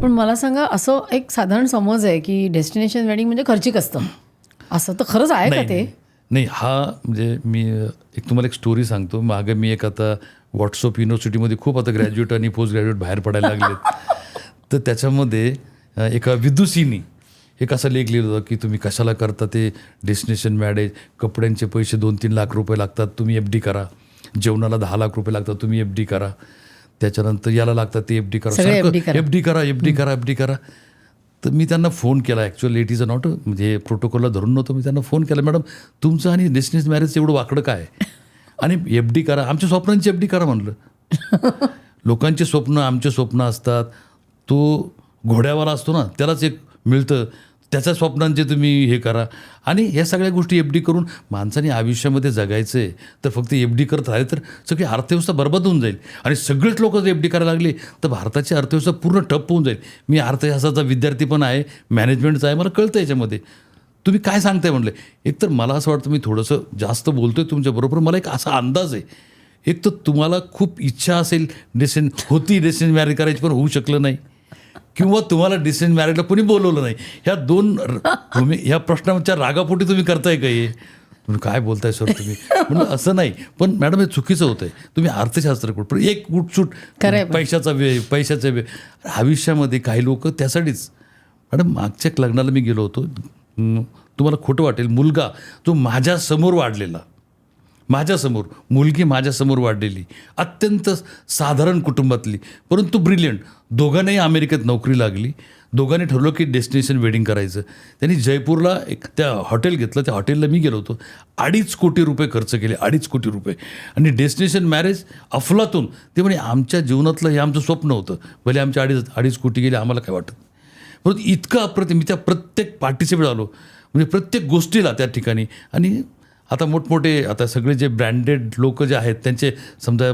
पण मला सांगा, असं एक साधारण समज आहे की डेस्टिनेशन वेडिंग म्हणजे खर्चिक असतं, असं तर खरंच आहे का ते? नाही, हा म्हणजे मी तुम्हाला एक स्टोरी सांगतो. मागं मी आता व्हॉट्सअप युनिव्हर्सिटीमध्ये खूप आता ग्रॅज्युएट आणि पोस्ट ग्रॅज्युएट बाहेर पडायला लागलेत. तर त्याच्यामध्ये एका विदुषीनी एक असा लेख लिहिला होता की तुम्ही कशाला करता ते डेस्टिनेशन मॅरेज, कपड्यांचे पैसे 2-3 लाख रुपये लागतात, तुम्ही FD करा. जेवणाला 10 लाख रुपये लागतात, तुम्ही FD करा. त्याच्यानंतर याला लागतात ते FD करा, FD करा. तर मी त्यांना फोन केला. ॲक्च्युअली इट इज नॉट म्हणजे प्रोटोकॉलला धरून नव्हतं. मी त्यांना फोन केला, मॅडम तुमचं आणि डेस्टिनेशन मॅरेज एवढं वाकडं काय आणि FD करा, आमच्या स्वप्नांची FD करा म्हणलं. लोकांचे स्वप्न आमचे स्वप्न असतात. तो घोड्यावाला असतो ना, त्यालाच एक मिळतं, त्याच्या स्वप्नांचे तुम्ही हे करा. आणि ह्या सगळ्या गोष्टी FD करून माणसाने आयुष्यामध्ये जगायचं आहे. तर फक्त FD करत राहिले तर सगळी अर्थव्यवस्था बरबाद होऊन जाईल. आणि सगळेच लोक जर FD करायला लागले तर भारताची अर्थव्यवस्था पूर्ण ठप्प होऊन जाईल. मी अर्थशास्त्राचा विद्यार्थी पण आहे, मॅनेजमेंटचा आहे, मला कळतं याच्यामध्ये. तुम्ही काय सांगताय म्हणलं. एकतर मला असं वाटतं मी थोडंसं जास्त बोलतोय तुमच्याबरोबर. मला एक असा अंदाज आहे, एक तर तुम्हाला खूप इच्छा असेल डेस्टिनेशन मॅरेज करायची पण होऊ शकलं नाही, किंवा तुम्हाला डेस्टिनेशन मॅरेजला कोणी बोलवलं नाही. ह्या दोन तुम्ही ह्या प्रश्नाच्या रागापोटी तुम्ही करताय का हे? तुम्ही काय बोलताय सर तुम्ही? म्हणलं असं नाही, पण मॅडम हे चुकीचं होतं आहे. तुम्ही अर्थशास्त्र कुठं पण एक उठसूट पैशाचा वेळ आयुष्यामध्ये काही लोक त्यासाठीच. मॅडम मागच्या लग्नाला मी गेलो होतो, तुम्हाला खोटं वाटेल, मुलगा तो माझ्यासमोर वाढलेला, माझ्यासमोर मुलगी माझ्यासमोर वाढलेली, अत्यंत साधारण कुटुंबातली, परंतु ब्रिलियंट. दोघांनाही अमेरिकेत नोकरी लागली. दोघांनी ठरवलं की डेस्टिनेशन वेडिंग करायचं. त्यांनी जयपूरला एक त्या हॉटेल घेतलं. त्या हॉटेलला मी गेलो होतो. 2.5 कोटी रुपये खर्च केले, 2.5 कोटी रुपये. आणि डेस्टिनेशन मॅरेज अफलातून. ते म्हणे आमच्या जीवनातलं हे आमचं स्वप्न होतं. भले आमचे 2.5 कोटी गेले, आम्हाला काय वाटत. परंतु इतकं अप्रतिम. मी त्या प्रत्येक पार्टिसिपेट झालो, म्हणजे प्रत्येक गोष्टीला त्या ठिकाणी. आणि आता मोठमोठे आता सगळे जे ब्रँडेड लोक जे आहेत त्यांचे समजा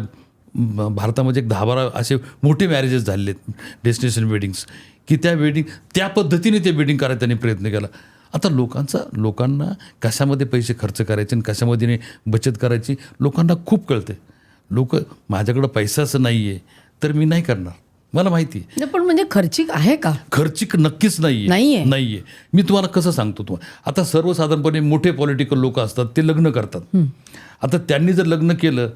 भारतामध्ये एक 10-12 असे मोठे मॅरेजेस झालेले आहेत डेस्टिनेशन वेडिंग्स, की त्या वेडिंग त्या पद्धतीने ते वेडिंग करायचा त्यांनी प्रयत्न केला. आता लोकांना कशामध्ये पैसे खर्च करायचे आणि कशामध्ये बचत करायची लोकांना खूप कळते. लोक माझ्याकडं पैसाच नाही आहे तर मी नाही करणार, मला माहिती आहे. पण म्हणजे खर्चिक आहे का? खर्चिक नक्कीच नाही आहे. मी तुम्हाला कसं सांगतो तुम्हाला. आता सर्वसाधारणपणे मोठे पॉलिटिकल लोक असतात, ते लग्न करतात. आता त्यांनी जर लग्न केलं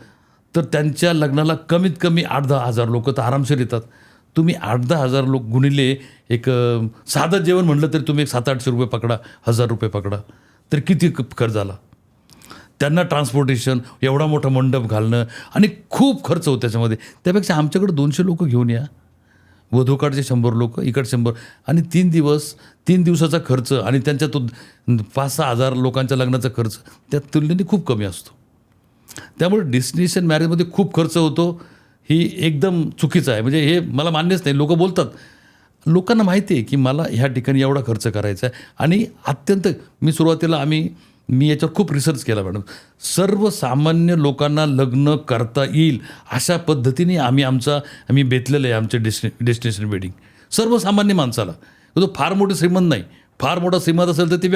तर त्यांच्या लग्नाला कमीत कमी 8-10 हजार लोक तर आरामशीर येतात. तुम्ही 8-10 हजार लोक गुणिले एक साधं जेवण म्हटलं तरी तुम्ही 700-800 रुपये पकडा, 1000 रुपये पकडा, तर किती खर्च झाला. त्यांना ट्रान्सपोर्टेशन, एवढा मोठा मंडप घालणं आणि खूप खर्च होतो त्याच्यामध्ये. त्यापेक्षा आमच्याकडे 200 लोक घेऊन या, वधूकडचे 100 लोक, इकडे 100, आणि 3 दिवसाचा खर्च आणि त्यांच्या तो 5-6 हजार लोकांच्या लग्नाचा खर्च त्या तुलनेने खूप कमी असतो. त्यामुळे डेस्टिनेशन मॅरेजमध्ये खूप खर्च होतो, ही एकदम चुकीचं आहे. म्हणजे हे मला मान्यच नाही. लोक बोलतात, लोकांना माहिती आहे की मला ह्या ठिकाणी एवढा खर्च करायचा आहे. आणि अत्यंत मी सुरुवातीला मी याच्यावर खूप रिसर्च केला मॅडम. सर्वसामान्य लोकांना लग्न करता येईल अशा पद्धतीने आम्ही बेतलेलं आहे आमचे डेस्टिनेशन वेडिंग. सर्वसामान्य माणसाला, तो फार मोठे श्रीमंत नाही, फार मोठा श्रीमंत असेल तर ते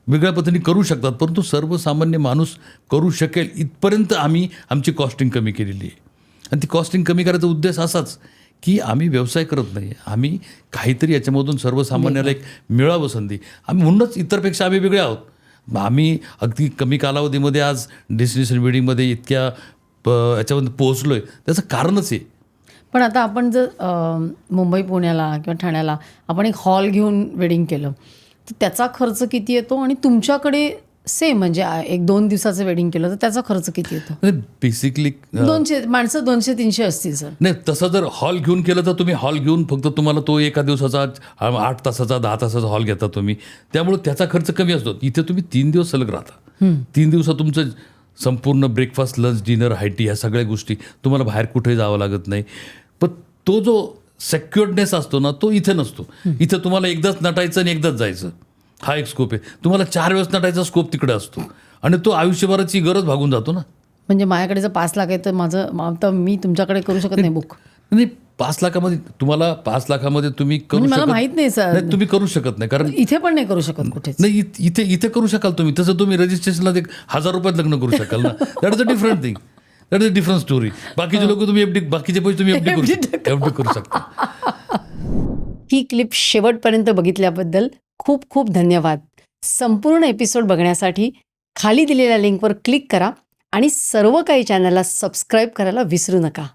वेगळ्या पद्धतीने करू शकतात, परंतु सर्वसामान्य माणूस करू शकेल इथपर्यंत आम्ही आमची कॉस्टिंग कमी केलेली आहे. आणि ती कॉस्टिंग कमी करायचा उद्देश असाच की आम्ही व्यवसाय करत नाही, आम्ही काहीतरी याच्यामधून सर्वसामान्याला एक मिळावं संधी. आम्ही म्हणूनच इतरपेक्षा आम्ही वेगळे आहोत. आम्ही अगदी कमी कालावधीमध्ये आज डेस्टिनेशन वेडिंगमध्ये इतक्या याच्यामध्ये पोहोचलो आहे, त्याचं कारणच आहे. पण आता आपण जर मुंबई, पुण्याला किंवा ठाण्याला आपण एक हॉल घेऊन वेडिंग केलं तर त्याचा खर्च किती येतो? आणि तुमच्याकडे सेम म्हणजे 1-2 दिवसाचं वेडिंग केलं तर त्याचा खर्च किती येतो? बेसिकली 200 माणसं 200-300 असतील सर. नाही, तसं जर हॉल घेऊन केलं तर तुम्ही हॉल घेऊन फक्त तुम्हाला तो एका दिवसाचा 8 तासाचा 10 तासाचा हॉल घेता तुम्ही, त्यामुळे त्याचा खर्च कमी असतो. इथे तुम्ही 3 दिवस सलग राहता. 3 दिवसात तुमचं संपूर्ण ब्रेकफास्ट, लंच, डिनर, हायटी ह्या सगळ्या गोष्टी, तुम्हाला बाहेर कुठेही जावं लागत नाही. पण तो जो सेक्युअर्डनेस असतो ना, तो इथे नसतो. इथे तुम्हाला एकदाच नटायचं आणि एकदाच जायचं, हा एक स्कोप आहे. तुम्हाला 4 वेळेस नटायचा स्कोप तिकडे असतो आणि तो आयुष्यभराची गरज भागून जातो ना. म्हणजे माझ्याकडे जर 5 लाख आहे तर मी तुमच्याकडे करू शकत नाही बुक. नाही, 5 लाखामध्ये तुम्हाला 5 लाखामध्ये तुम्ही करू मला शकत माहित नाही सर. नाही, तुम्ही करू शकत नाही, कारण इथे पण नाही करू शकत कुठेच. नाही, इथे करू शकाल तुम्ही. तसं तुम्ही रजिस्ट्रेशनला 1000 रुपयात लग्न करू शकाल ना. That is a different thing, that is a different story. बाकीचे लोक तुम्ही बाकीचे पैसे तुम्ही FD करू शकता. ही क्लिप शेवटपर्यंत बघितल्याबद्दल खूप खूप धन्यवाद. संपूर्ण एपिसोड बघण्यासाठी खाली दिलेल्या लिंकवर क्लिक करा आणि सर्व काही चॅनलला सबस्क्राईब करायला विसरू नका.